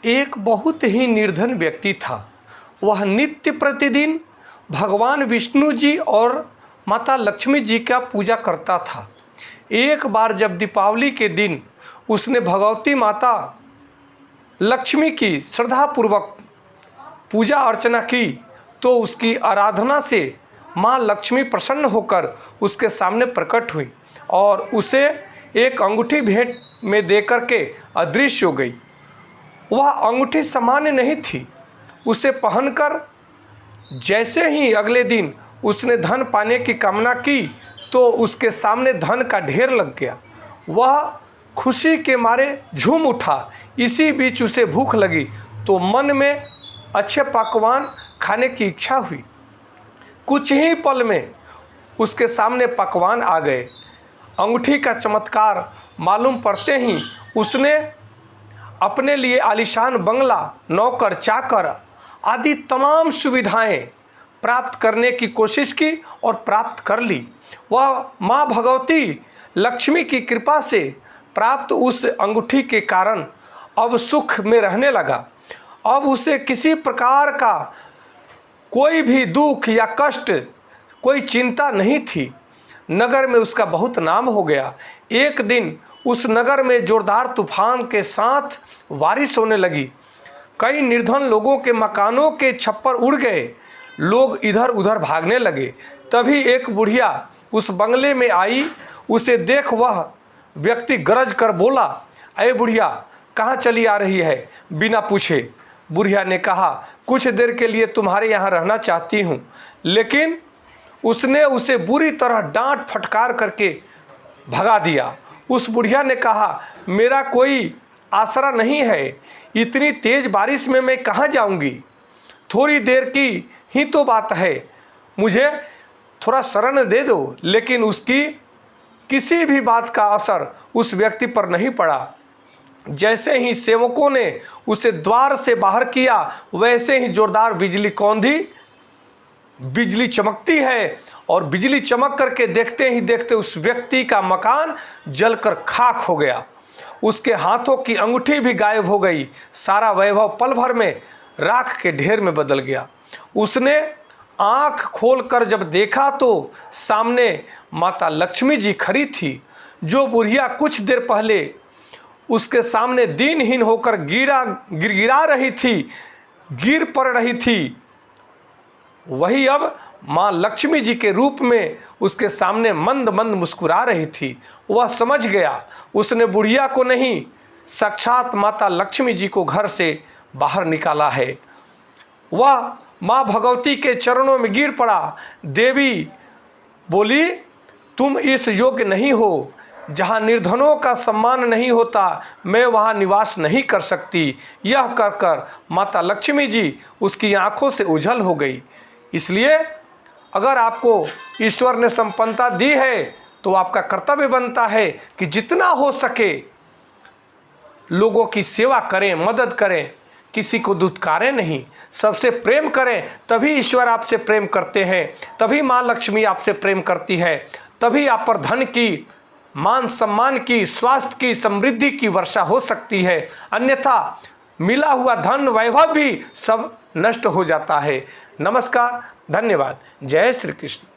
एक बहुत ही निर्धन व्यक्ति था। वह नित्य प्रतिदिन भगवान विष्णु जी और माता लक्ष्मी जी का पूजा करता था। एक बार जब दीपावली के दिन उसने भगवती माता लक्ष्मी की श्रद्धापूर्वक पूजा अर्चना की तो उसकी आराधना से माँ लक्ष्मी प्रसन्न होकर उसके सामने प्रकट हुई और उसे एक अंगूठी भेंट में देकर के अदृश्य हो गई। वह अंगूठी सामान्य नहीं थी। उसे पहनकर जैसे ही अगले दिन उसने धन पाने की कामना की तो उसके सामने धन का ढेर लग गया। वह खुशी के मारे झूम उठा। इसी बीच उसे भूख लगी तो मन में अच्छे पकवान खाने की इच्छा हुई। कुछ ही पल में उसके सामने पकवान आ गए। अंगूठी का चमत्कार मालूम पड़ते ही उसने अपने लिए आलीशान बंगला, नौकर चाकर आदि तमाम सुविधाएं प्राप्त करने की कोशिश की और प्राप्त कर ली। वह माँ भगवती लक्ष्मी की कृपा से प्राप्त उस अंगूठी के कारण अब सुख में रहने लगा। अब उसे किसी प्रकार का कोई भी दुख या कष्ट, कोई चिंता नहीं थी। नगर में उसका बहुत नाम हो गया। एक दिन उस नगर में जोरदार तूफान के साथ बारिश होने लगी। कई निर्धन लोगों के मकानों के छप्पर उड़ गए। लोग इधर उधर भागने लगे। तभी एक बुढ़िया उस बंगले में आई। उसे देख वह व्यक्ति गरज कर बोला, अरे बुढ़िया, कहाँ चली आ रही है बिना पूछे। बुढ़िया ने कहा, कुछ देर के लिए तुम्हारे यहाँ रहना चाहती हूँ। लेकिन उसने उसे बुरी तरह डांट फटकार करके भगा दिया। उस बुढ़िया ने कहा, मेरा कोई आसरा नहीं है। इतनी तेज बारिश में मैं कहाँ जाऊँगी। थोड़ी देर की ही तो बात है, मुझे थोड़ा शरण दे दो। लेकिन उसकी किसी भी बात का असर उस व्यक्ति पर नहीं पड़ा। जैसे ही सेवकों ने उसे द्वार से बाहर किया वैसे ही जोरदार बिजली कौंधी। बिजली चमकती है और बिजली चमक करके देखते ही देखते उस व्यक्ति का मकान जलकर खाक हो गया। उसके हाथों की अंगूठी भी गायब हो गई। सारा वैभव पल भर में राख के ढेर में बदल गया। उसने आंख खोलकर जब देखा तो सामने माता लक्ष्मी जी खड़ी थी। जो बुढ़िया कुछ देर पहले उसके सामने दीनहीन होकर गिड़गिड़ा रही थी, गिर पड़ रही थी, वही अब माँ लक्ष्मी जी के रूप में उसके सामने मंद मंद मुस्कुरा रही थी। वह समझ गया उसने बुढ़िया को नहीं, साक्षात माता लक्ष्मी जी को घर से बाहर निकाला है। वह माँ भगवती के चरणों में गिर पड़ा। देवी बोली, तुम इस योग्य नहीं हो। जहाँ निर्धनों का सम्मान नहीं होता मैं वहाँ निवास नहीं कर सकती। यह कर कर माता लक्ष्मी जी उसकी आंखों से ओझल हो गई। इसलिए अगर आपको ईश्वर ने संपन्नता दी है तो आपका कर्तव्य बनता है कि जितना हो सके लोगों की सेवा करें, मदद करें, किसी को दुत्कारें नहीं, सबसे प्रेम करें। तभी ईश्वर आपसे प्रेम करते हैं, तभी माँ लक्ष्मी आपसे प्रेम करती है, तभी आप पर धन की, मान सम्मान की, स्वास्थ्य की, समृद्धि की वर्षा हो सकती है। अन्यथा मिला हुआ धन वैभव भी सब नष्ट हो जाता है। नमस्कार, धन्यवाद। जय श्री कृष्ण।